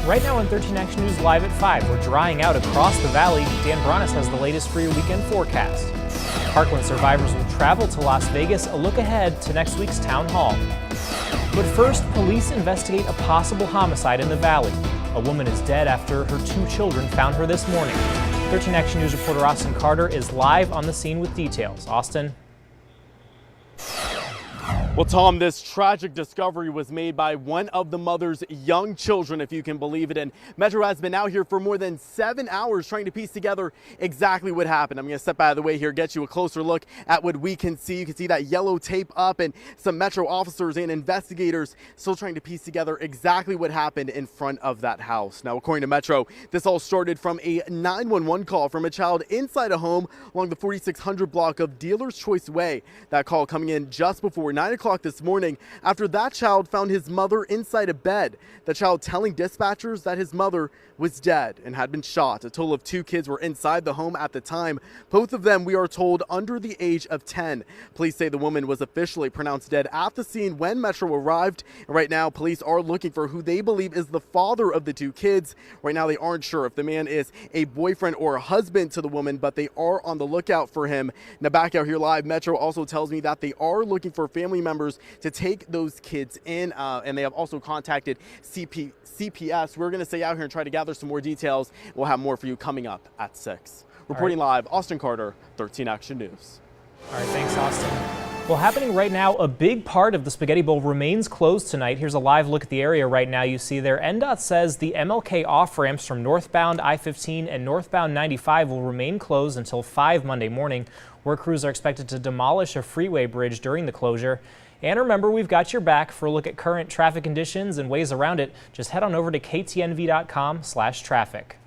Right now on 13 Action News Live at 5, we're drying out across the valley. Dan Bronis has the latest for your weekend forecast. Parkland survivors will travel to Las Vegas, a look ahead to next week's town hall. But first, police investigate a possible homicide in the valley. A woman is dead after her 2 children found her this morning. 13 Action News reporter Austin Carter is live on the scene with details. Austin? Well, Tom, this tragic discovery was made by one of the mother's young children, if you can believe it. And Metro has been out here for more than 7 hours trying to piece together exactly what happened. I'm going to step out of the way here, get you a closer look at what we can see. You can see that yellow tape up and some Metro officers and investigators still trying to piece together exactly what happened in front of that house. Now, according to Metro, this all started from a 911 call from a child inside a home along the 4600 block of Dealer's Choice Way. That call coming in just before 9 o'clock this morning after that child found his mother inside a bed. The child telling dispatchers that his mother was dead and had been shot. A total of 2 kids were inside the home at the time. Both of them, we are told, under the age of 10. Police say the woman was officially pronounced dead at the scene when Metro arrived. And right now, police are looking for who they believe is the father of the 2 kids. Right now, they aren't sure if the man is a boyfriend or a husband to the woman, but they are on the lookout for him. Now, back out here live, Metro also tells me that they are looking for family members to take those kids in, and they have also contacted CPS. We're going to stay out here and try to gather some more details. We'll have more for you coming up at 6. Reporting live, Austin Carter, 13 Action News. All right, thanks, Austin. Well, happening right now, a big part of the Spaghetti Bowl remains closed tonight. Here's a live look at the area right now. You see there, NDOT says the MLK off-ramps from northbound I-15 and northbound 95 will remain closed until 5 Monday morning, where crews are expected to demolish a freeway bridge during the closure. And remember, we've got your back. For a look at current traffic conditions and ways around it, just head on over to ktnv.com/traffic.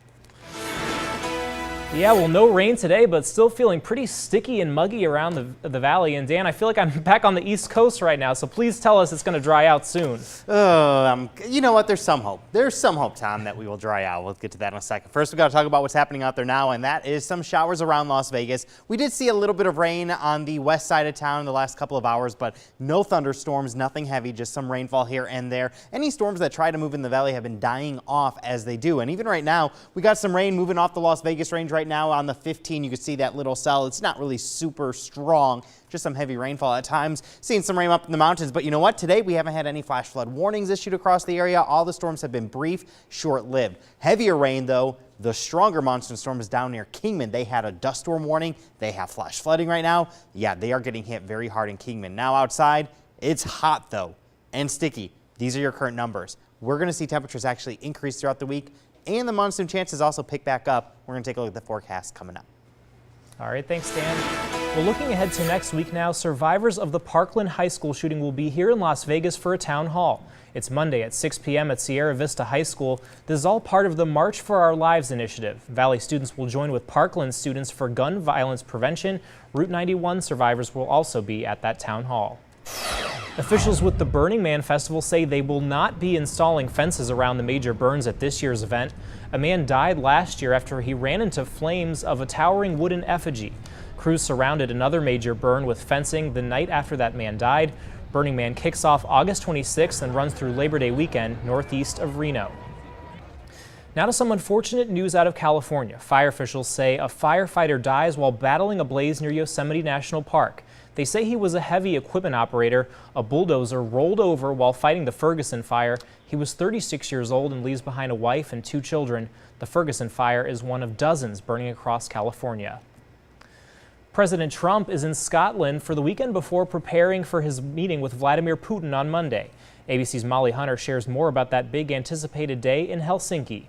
Yeah, well, no rain today, but still feeling pretty sticky and muggy around the valley. And Dan, I feel like I'm back on the East Coast right now, so please tell us it's going to dry out soon. You know what? There's some hope. There's some hope, Tom, that we will dry out. We'll get to that in a second. First, we've got to talk about what's happening out there now, and that is some showers around Las Vegas. We did see a little bit of rain on the west side of town in the last couple of hours, but no thunderstorms, nothing heavy, just some rainfall here and there. Any storms that try to move in the valley have been dying off as they do. And even right now, we got some rain moving off the Las Vegas range right now on the 15. You can see that little cell. It's not really super strong, just some heavy rainfall at times. Seeing some rain up in the mountains, but you know what? Today we haven't had any flash flood warnings issued across the area. All the storms have been brief, short-lived. Heavier rain, though, the stronger monsoon storm is down near Kingman. They had a dust storm warning. They have flash flooding right now. Yeah, they are getting hit very hard in Kingman. Now outside, it's hot, though, and sticky. These are your current numbers. We're going to see temperatures actually increase throughout the week, and the monsoon chances also pick back up. We're going to take a look at the forecast coming up. All right, thanks, Dan. Well, looking ahead to next week now, survivors of the Parkland High School shooting will be here in Las Vegas for a town hall. It's Monday at 6 p.m. at Sierra Vista High School. This is all part of the March for Our Lives initiative. Valley students will join with Parkland students for gun violence prevention. Route 91 survivors will also be at that town hall. Officials with the Burning Man Festival say they will not be installing fences around the major burns at this year's event. A man died last year after he ran into flames of a towering wooden effigy. Crews surrounded another major burn with fencing the night after that man died. Burning Man kicks off August 26th and runs through Labor Day weekend northeast of Reno. Now to some unfortunate news out of California. Fire officials say a firefighter dies while battling a blaze near Yosemite National Park. They say he was a heavy equipment operator. A bulldozer rolled over while fighting the Ferguson fire. He was 36 years old and leaves behind a wife and 2 children. The Ferguson fire is one of dozens burning across California. President Trump is in Scotland for the weekend before preparing for his meeting with Vladimir Putin on Monday. ABC's Molly Hunter shares more about that big anticipated day in Helsinki.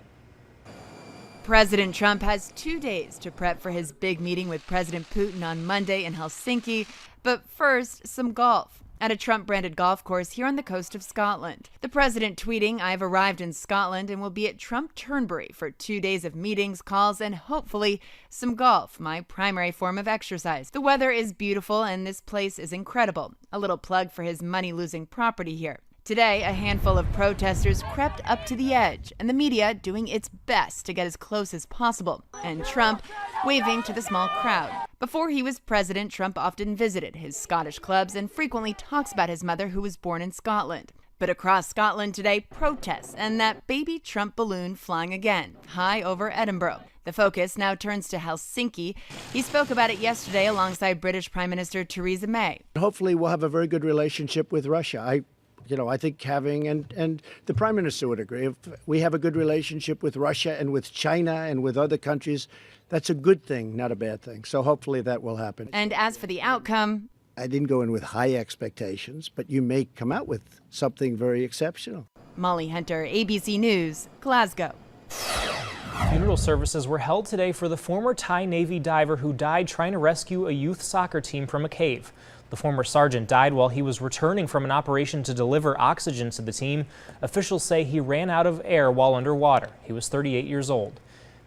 President Trump has 2 days to prep for his big meeting with President Putin on Monday in Helsinki. But first, some golf at a Trump-branded golf course here on the coast of Scotland. The president tweeting, "I've arrived in Scotland and will be at Trump Turnberry for 2 days of meetings, calls, and hopefully some golf, my primary form of exercise. The weather is beautiful and this place is incredible." A little plug for his money-losing property here. Today, a handful of protesters crept up to the edge, and the media doing its best to get as close as possible, and Trump waving to the small crowd. Before he was president, Trump often visited his Scottish clubs and frequently talks about his mother, who was born in Scotland. But across Scotland today, protests and that baby Trump balloon flying again, high over Edinburgh. The focus now turns to Helsinki. He spoke about it yesterday alongside British Prime Minister Theresa May. Hopefully we'll have a very good relationship with Russia. I think having, and the Prime Minister would agree, if we have a good relationship with Russia and with China and with other countries, that's a good thing, not a bad thing. So hopefully that will happen. And as for the outcome, I didn't go in with high expectations, but you may come out with something very exceptional. Molly Hunter, ABC News, Glasgow. Funeral services were held today for the former Thai Navy diver who died trying to rescue a youth soccer team from a cave. The former sergeant died while he was returning from an operation to deliver oxygen to the team. Officials say he ran out of air while underwater. He was 38 years old.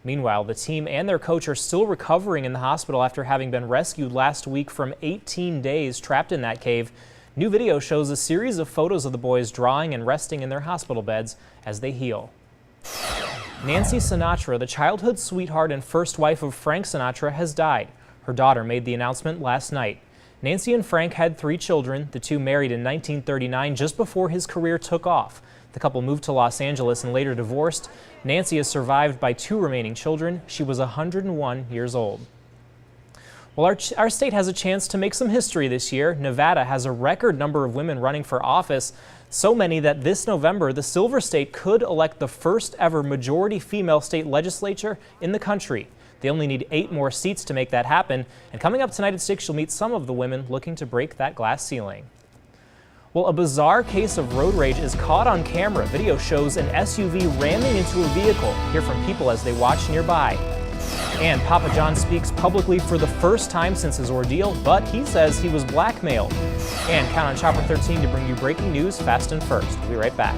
Meanwhile, the team and their coach are still recovering in the hospital after having been rescued last week from 18 days trapped in that cave. New video shows a series of photos of the boys drawing and resting in their hospital beds as they heal. Nancy Sinatra, the childhood sweetheart and first wife of Frank Sinatra, has died. Her daughter made the announcement last night. Nancy and Frank had 3 children. The two married in 1939, just before his career took off. The couple moved to Los Angeles and later divorced. Nancy is survived by 2 remaining children. She was 101 years old. Well, our state has a chance to make some history this year. Nevada has a record number of women running for office, so many that this November, the Silver State could elect the first ever majority female state legislature in the country. They only need 8 more seats to make that happen. And coming up tonight at 6, you'll meet some of the women looking to break that glass ceiling. Well, a bizarre case of road rage is caught on camera. Video shows an SUV ramming into a vehicle. Hear from people as they watch nearby. And Papa John speaks publicly for the first time since his ordeal, but he says he was blackmailed. And count on Chopper 13 to bring you breaking news fast and first. We'll be right back.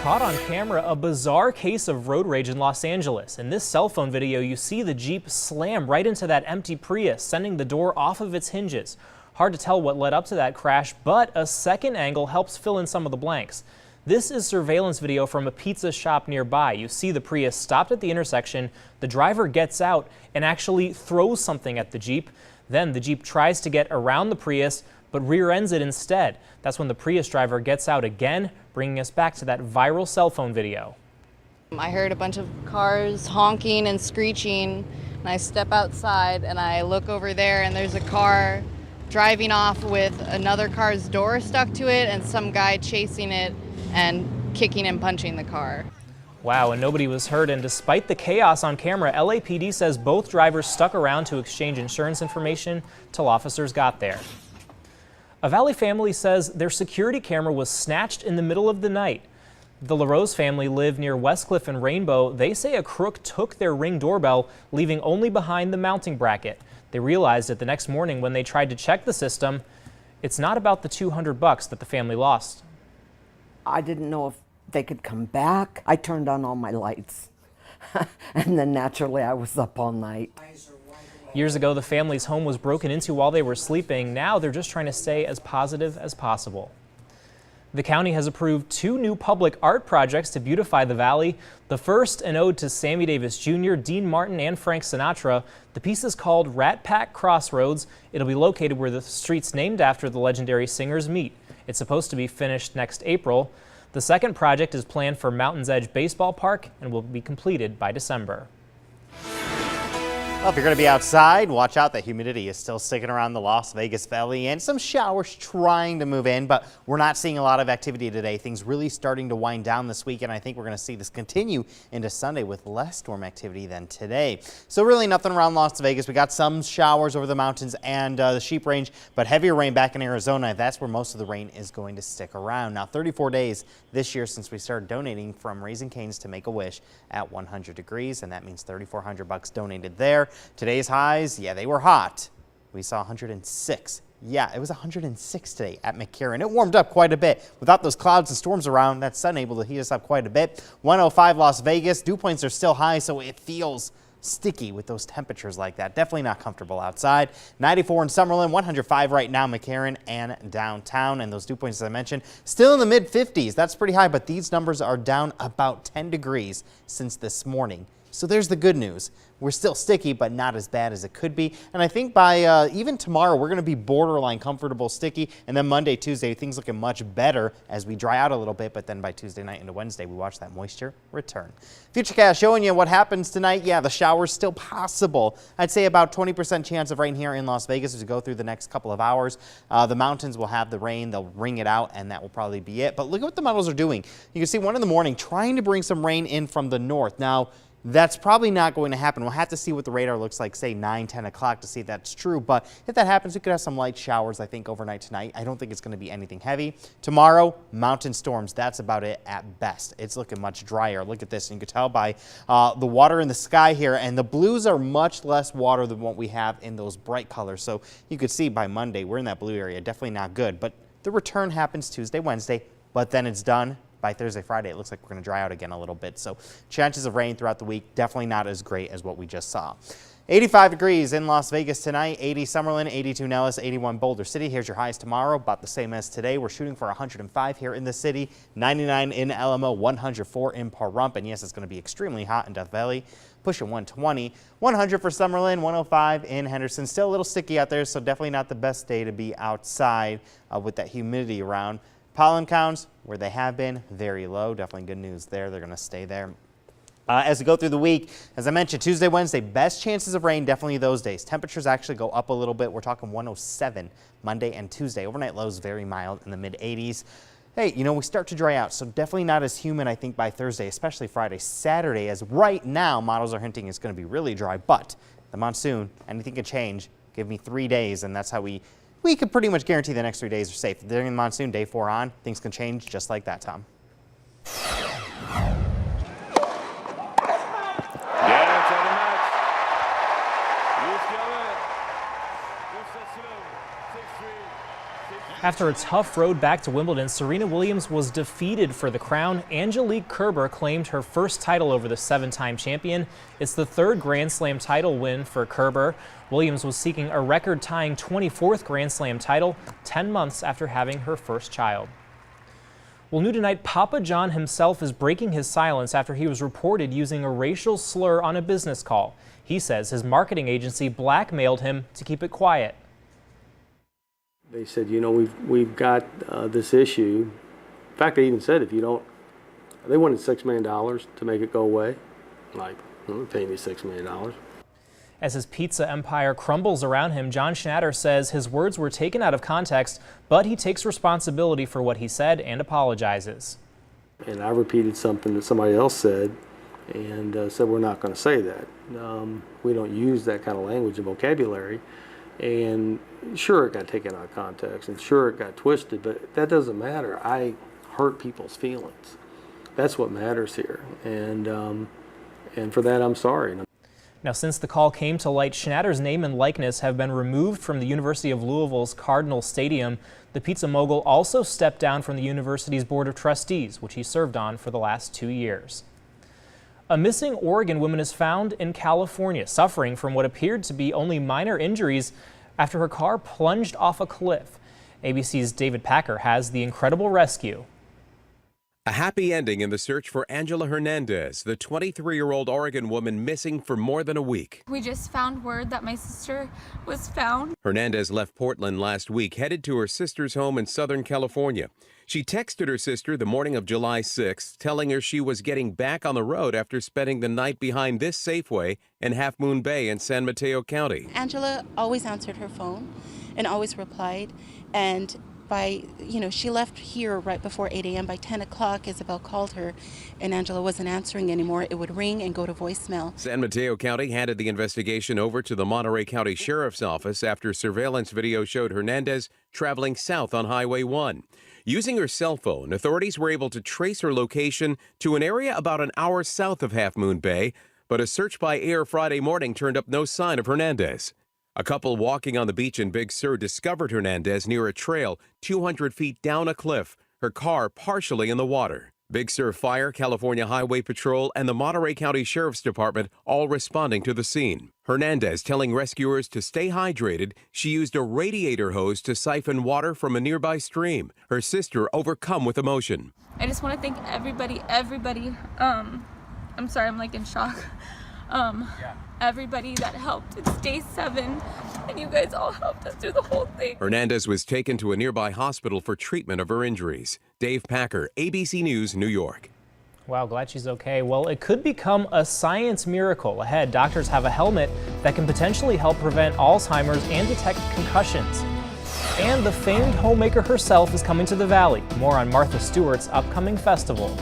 Caught on camera, a bizarre case of road rage in Los Angeles. In this cell phone video, you see the Jeep slam right into that empty Prius, sending the door off of its hinges. Hard to tell what led up to that crash, but a second angle helps fill in some of the blanks. This is surveillance video from a pizza shop nearby. You see the Prius stopped at the intersection, the driver gets out and actually throws something at the Jeep. Then the Jeep tries to get around the Prius, but rear ends it instead. That's when the Prius driver gets out again, bringing us back to that viral cell phone video. I heard a bunch of cars honking and screeching, and I step outside and I look over there and there's a car driving off with another car's door stuck to it and some guy chasing it and kicking and punching the car. Wow, and nobody was hurt, and despite the chaos on camera, LAPD says both drivers stuck around to exchange insurance information till officers got there. A Valley family says their security camera was snatched in the middle of the night. The LaRose family live near Westcliff and Rainbow. They say a crook took their Ring doorbell, leaving only behind the mounting bracket. They realized it the next morning when they tried to check the system. It's not about the $200 that the family lost. I didn't know if they could come back. I turned on all my lights. And then naturally I was up all night. Years ago, the family's home was broken into while they were sleeping. Now they're just trying to stay as positive as possible. The county has approved 2 new public art projects to beautify the valley. The first, an ode to Sammy Davis Jr., Dean Martin, and Frank Sinatra. The piece is called Rat Pack Crossroads. It'll be located where the streets named after the legendary singers meet. It's supposed to be finished next April. The second project is planned for Mountain's Edge Baseball Park and will be completed by December. Well, if you're going to be outside, watch out. The humidity is still sticking around the Las Vegas Valley and some showers trying to move in, but we're not seeing a lot of activity today. Things really starting to wind down this week, and I think we're going to see this continue into Sunday with less storm activity than today. So really nothing around Las Vegas. We got some showers over the mountains and the Sheep Range, but heavier rain back in Arizona. That's where most of the rain is going to stick around. Now, 34 days this year since we started donating from Raising Cane's to Make-A-Wish at 100 degrees, and that means $3,400 donated there. Today's highs, yeah, they were hot. We saw 106. Yeah, it was 106 today at McCarran. It warmed up quite a bit. Without those clouds and storms around, that sun able to heat us up quite a bit. 105 Las Vegas. Dew points are still high, so it feels sticky with those temperatures like that. Definitely not comfortable outside. 94 in Summerlin, 105 right now, McCarran and downtown. And those dew points, as I mentioned, still in the mid 50s. That's pretty high, but these numbers are down about 10 degrees since this morning So there's the good news. We're still sticky, but not as bad as it could be. And I think by even tomorrow, we're going to be borderline comfortable sticky. And then Monday, Tuesday, things looking much better as we dry out a little bit. But then by Tuesday night into Wednesday, we watch that moisture return. Futurecast showing you what happens tonight. Yeah, the showers still possible. I'd say about 20% chance of rain here in Las Vegas as we go through the next couple of hours. The mountains will have the rain. They'll wring it out, and that will probably be it. But look at what the models are doing. You can see 1 in the morning trying to bring some rain in from the north. Now, that's probably not going to happen. We'll have to see what the radar looks like, say 9, 10 o'clock to see if that's true. But if that happens, we could have some light showers, I think, overnight tonight. I don't think it's going to be anything heavy. Tomorrow, mountain storms. That's about it at best. It's looking much drier. Look at this. And you can tell by the water in the sky here. And the blues are much less water than what we have in those bright colors. So you could see by Monday, we're in that blue area. Definitely not good. But the return happens Tuesday, Wednesday. But then it's done. By Thursday, Friday, it looks like we're going to dry out again a little bit. So chances of rain throughout the week, definitely not as great as what we just saw. 85 degrees in Las Vegas tonight, 80 Summerlin, 82 Nellis, 81 Boulder City. Here's your highs tomorrow, about the same as today. We're shooting for 105 here in the city, 99 in Alamo, 104 in Pahrump. And yes, it's going to be extremely hot in Death Valley, pushing 120. 100 for Summerlin, 105 in Henderson. Still a little sticky out there, so definitely not the best day to be outside with that humidity around. Pollen counts, where they have been, very low. Definitely good news there. They're going to stay there. As we go through the week, as I mentioned, Tuesday, Wednesday, best chances of rain definitely those days. Temperatures actually go up a little bit. We're talking 107 Monday and Tuesday. Overnight lows very mild in the mid-80s. Hey, you know, we start to dry out, so definitely not as humid, I think, by Thursday, especially Friday, Saturday, as right now models are hinting it's going to be really dry. But the monsoon, anything can change. Give me 3 days, and that's how we can pretty much guarantee the next 3 days are safe. During the monsoon, day 4 on, things can change just like that, Tom. After a tough road back to Wimbledon, Serena Williams was defeated for the crown. Angelique Kerber claimed her first title over the 7-time champion. It's the 3rd Grand Slam title win for Kerber. Williams was seeking a record-tying 24th Grand Slam title 10 months after having her first child. Well, new tonight, Papa John himself is breaking his silence after he was reported using a racial slur on a business call. He says his marketing agency blackmailed him to keep it quiet. They said, you know, we've got this issue. In fact, they even said if you don't, they wanted $6 million to make it go away. Like, pay me $6 million. As his pizza empire crumbles around him, John Schnatter says his words were taken out of context, but he takes responsibility for what he said and apologizes. And I repeated something that somebody else said and said we're not going to say that. We don't use that kind of language and vocabulary. And sure, it got taken out of context, and sure, it got twisted, but that doesn't matter. I hurt people's feelings. That's what matters here, and for that, I'm sorry. Now, since the call came to light, Schnatter's name and likeness have been removed from the University of Louisville's Cardinal Stadium. The pizza mogul also stepped down from the university's Board of Trustees, which he served on for the last 2 years. A missing Oregon woman is found in California, suffering from what appeared to be only minor injuries after her car plunged off a cliff. ABC's David Packer has the incredible rescue. A happy ending in the search for Angela Hernandez, the 23-year-old Oregon woman missing for more than a week. We just found word that my sister was found. Hernandez left Portland last week, headed to her sister's home in Southern California. She texted her sister the morning of July 6th, telling her she was getting back on the road after spending the night behind this Safeway in Half Moon Bay in San Mateo County. Angela always answered her phone and always replied, and she left here right before 8 a.m. By 10 o'clock, Isabel called her, and Angela wasn't answering anymore. It would ring and go to voicemail. San Mateo County handed the investigation over to the Monterey County Sheriff's Office after surveillance video showed Hernandez traveling south on Highway 1. Using her cell phone, authorities were able to trace her location to an area about an hour south of Half Moon Bay, but a search by air Friday morning turned up no sign of Hernandez. A couple walking on the beach in Big Sur discovered Hernandez near a trail 200 feet down a cliff, her car partially in the water. Big Sur Fire, California Highway Patrol, and the Monterey County Sheriff's Department all responding to the scene. Hernandez telling rescuers to stay hydrated. She used a radiator hose to siphon water from a nearby stream. Her sister overcome with emotion. I just want to thank everybody. I'm sorry, I'm like in shock. everybody that helped. It's day 7, and you guys all helped us through the whole thing. Hernandez was taken to a nearby hospital for treatment of her injuries. Dave Packer, ABC News, New York. Wow, glad she's okay. Well, it could become a science miracle. Ahead, doctors have a helmet that can potentially help prevent Alzheimer's and detect concussions. And the famed homemaker herself is coming to the Valley. More on Martha Stewart's upcoming festival.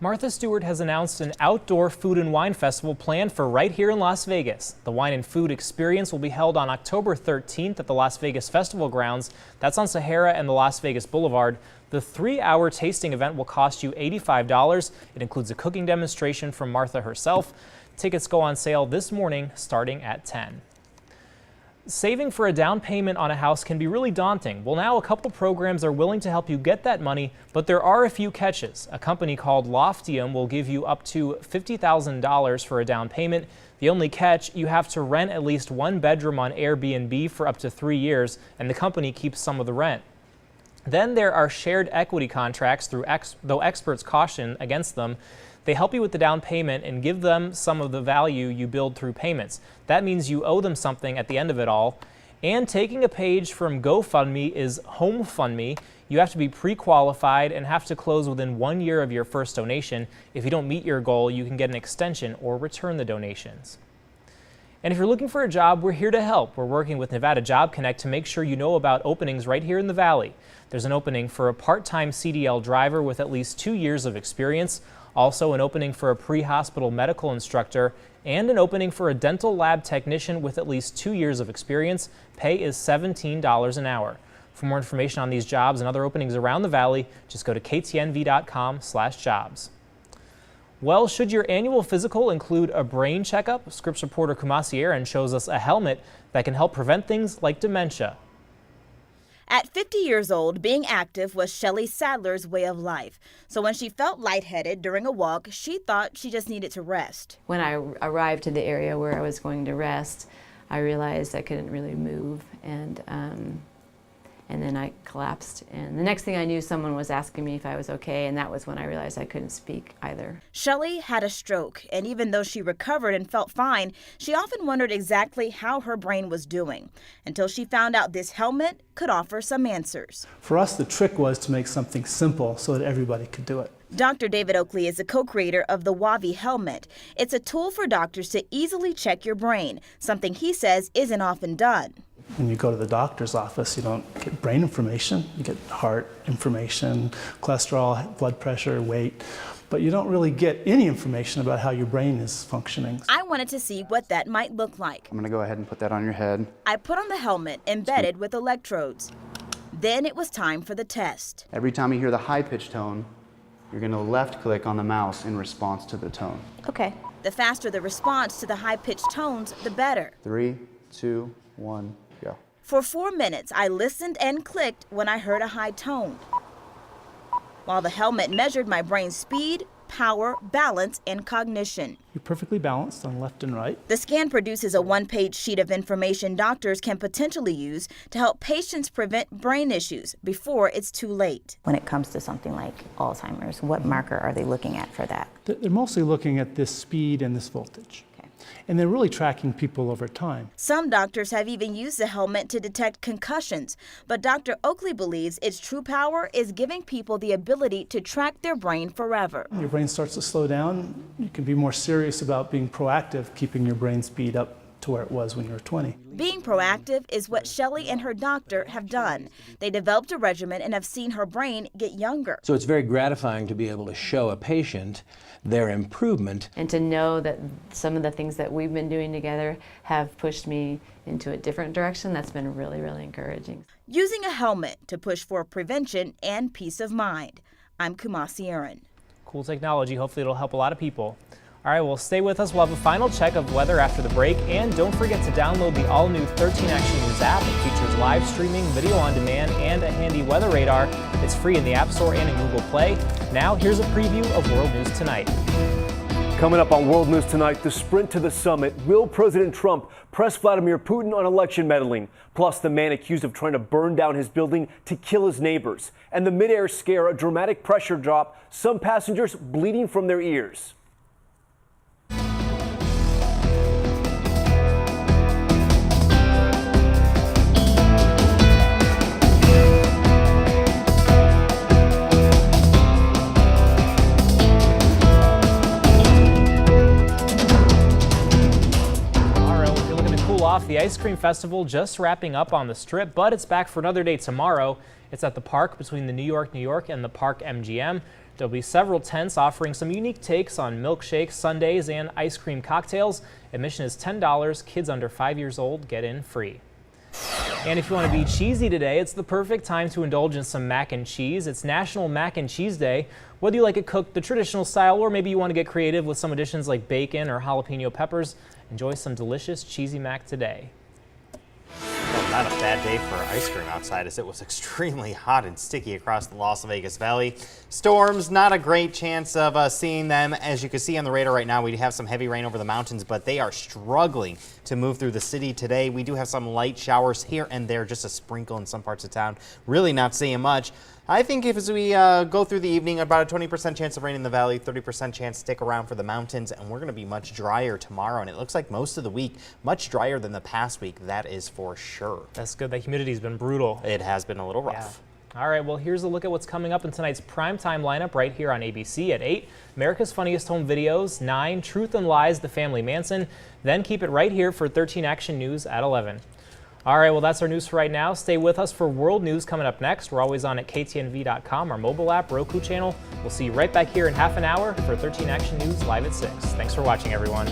Martha Stewart has announced an outdoor food and wine festival planned for right here in Las Vegas. The Wine and Food Experience will be held on October 13th at the Las Vegas Festival Grounds. That's on Sahara and the Las Vegas Boulevard. The 3-hour tasting event will cost you $85. It includes a cooking demonstration from Martha herself. Tickets go on sale this morning starting at 10. Saving for a down payment on a house can be really daunting. Well, now a couple programs are willing to help you get that money, but there are a few catches. A company called Loftium will give you up to $50,000 for a down payment. The only catch, you have to rent at least one bedroom on Airbnb for up to 3 years, and the company keeps some of the rent. Then there are shared equity contracts, though experts caution against them. They help you with the down payment and give them some of the value you build through payments. That means you owe them something at the end of it all. And taking a page from GoFundMe is HomeFundMe. You have to be pre-qualified and have to close within 1 year of your first donation. If you don't meet your goal, you can get an extension or return the donations. And if you're looking for a job, we're here to help. We're working with Nevada Job Connect to make sure you know about openings right here in the Valley. There's an opening for a part-time CDL driver with at least 2 years of experience. Also an opening for a pre-hospital medical instructor and an opening for a dental lab technician with at least 2 years of experience. Pay is $17 an hour. For more information on these jobs and other openings around the Valley, just go to ktnv.com/jobs. Well, should your annual physical include a brain checkup? Scripps reporter Kumasi Aaron shows us a helmet that can help prevent things like dementia. At 50 years old, being active was Shelley Sadler's way of life. So when she felt lightheaded during a walk, she thought she just needed to rest. When I arrived to the area where I was going to rest, I realized I couldn't really move, and then I collapsed. And the next thing I knew, someone was asking me if I was okay, and that was when I realized I couldn't speak either. Shelley had a stroke, and even though she recovered and felt fine, she often wondered exactly how her brain was doing, until she found out this helmet could offer some answers. For us, the trick was to make something simple so that everybody could do it. Dr. David Oakley is the co-creator of the WAVI helmet. It's a tool for doctors to easily check your brain, something he says isn't often done. When you go to the doctor's office, you don't get brain information. You get heart information, cholesterol, blood pressure, weight, but you don't really get any information about how your brain is functioning. I wanted to see what that might look like. I'm going to go ahead and put that on your head. I put on the helmet embedded with electrodes. Then it was time for the test. Every time you hear the high-pitched tone, you're going to left-click on the mouse in response to the tone. Okay. The faster the response to the high-pitched tones, the better. 3, 2, 1, go. For 4 minutes, I listened and clicked when I heard a high tone, while the helmet measured my brain's speed, power, balance, and cognition. You're perfectly balanced on left and right. The scan produces a one-page sheet of information doctors can potentially use to help patients prevent brain issues before it's too late. When it comes to something like Alzheimer's, what marker are they looking at for that? They're mostly looking at this speed and this voltage. And they're really tracking people over time. Some doctors have even used the helmet to detect concussions, but Dr. Oakley believes its true power is giving people the ability to track their brain forever. Your brain starts to slow down. You can be more serious about being proactive, keeping your brain speed up to where it was when you were 20. Being proactive is what Shelley and her doctor have done. They developed a regimen and have seen her brain get younger. So it's very gratifying to be able to show a patient their improvement. And to know that some of the things that we've been doing together have pushed me into a different direction, that's been really, really encouraging. Using a helmet to push for prevention and peace of mind. I'm Kumasi Aaron. Cool technology. Hopefully it'll help a lot of people. All right, well, stay with us. We'll have a final check of weather after the break. And don't forget to download the all-new 13 Action News app. It features live streaming, video on demand, and a handy weather radar. It's free in the App Store and in Google Play. Now, here's a preview of World News Tonight. Coming up on World News tonight, the sprint to the summit. Will President Trump press Vladimir Putin on election meddling? Plus, the man accused of trying to burn down his building to kill his neighbors. And the mid-air scare, a dramatic pressure drop, some passengers bleeding from their ears. Off. The ice cream festival just wrapping up on the Strip, but it's back for another day tomorrow. It's at the park between the New York and the Park MGM. There'll be several tents offering some unique takes on milkshakes, sundaes, and ice cream cocktails. Admission is $10. Kids under 5 years old get in free. And if you want to be cheesy today, it's the perfect time to indulge in some mac and cheese. It's National Mac and Cheese Day. Whether you like it cooked the traditional style or maybe you want to get creative with some additions like bacon or jalapeno peppers, enjoy some delicious cheesy mac today. Well, not a bad day for ice cream outside as it was extremely hot and sticky across the Las Vegas Valley. Storms, not a great chance of seeing them. As you can see on the radar right now, we have some heavy rain over the mountains, but they are struggling to move through the city today. We do have some light showers here and there, just a sprinkle in some parts of town. Really not seeing much. I think as we go through the evening, about a 20% chance of rain in the valley, 30% chance stick around for the mountains, and we're going to be much drier tomorrow. And it looks like most of the week, much drier than the past week. That is for sure. That's good. The humidity's been brutal. It has been a little rough. Yeah. All right, well, here's a look at what's coming up in tonight's primetime lineup right here on ABC at 8. America's Funniest Home Videos, 9. Truth and Lies, The Family Manson. Then keep it right here for 13 Action News at 11. All right, well, that's our news for right now. Stay with us for world news coming up next. We're always on at ktnv.com, our mobile app, Roku channel. We'll see you right back here in half an hour for 13 Action News live at 6. Thanks for watching, everyone.